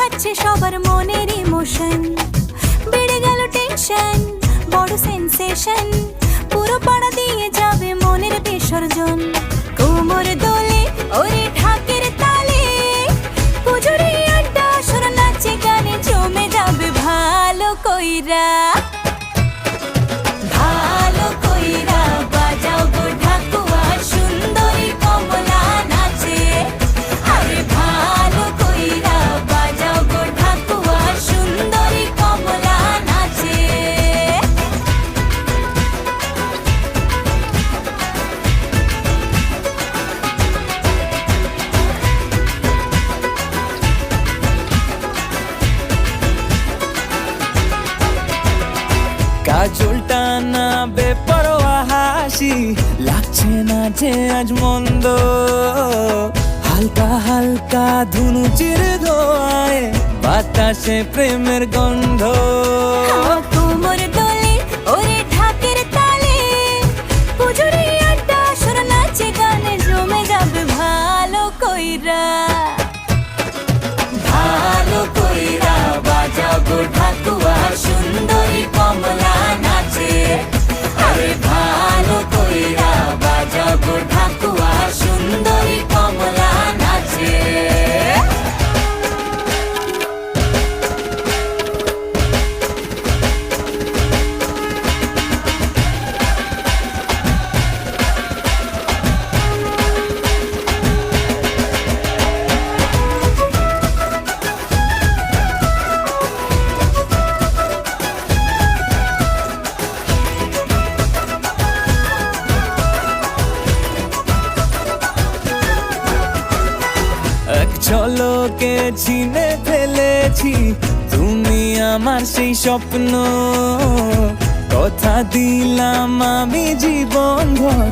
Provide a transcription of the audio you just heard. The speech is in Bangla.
খাচ্ছে সবার মনের ইমোশন, বেড়ে গেল টেনশন, বড় সেন্সেশন, পুরো পাড়া দিয়ে যাবে মনের বিসর্জন। কোমর দোলে ওরে ঢাকের তালে, পুজোরে আড্ডা আসর নাচে গানে জমে যাবে ভালো কইরা। ভালো কইরা বাজাও গো ঢাকুয়া, সুন্দরী কমলা নাচে। আরে ভালো কইরা বাজাও গো ঢাকুয়া, সুন্দরী কমলা নাচে। কাজলটা না বেপরোয়া হাসি, লাগছে না যে আজ মন্দ। হালকা হালকা ধুনুচির ধোঁয়ায় বাতাসে প্রেমের গন্ধ। কোমর দোলে ওরে ঢাকের তালে, পুজোরে আড্ডা আসর নাচে গানে জমে যাবে ভালো কইরা। ভালো কইরা বাজাও গো ঢাকুয়া, সুন্দরী কমলা নাচে। আরে ভালো কইরা বাজাও গো ঢাকুয়া, সুন্দরী কমলা নাচে। এক ঝলকে চিনে ফেলেছি তুমি আমার সেই স্বপ্ন। কথা দিলাম আমি জীবন ভর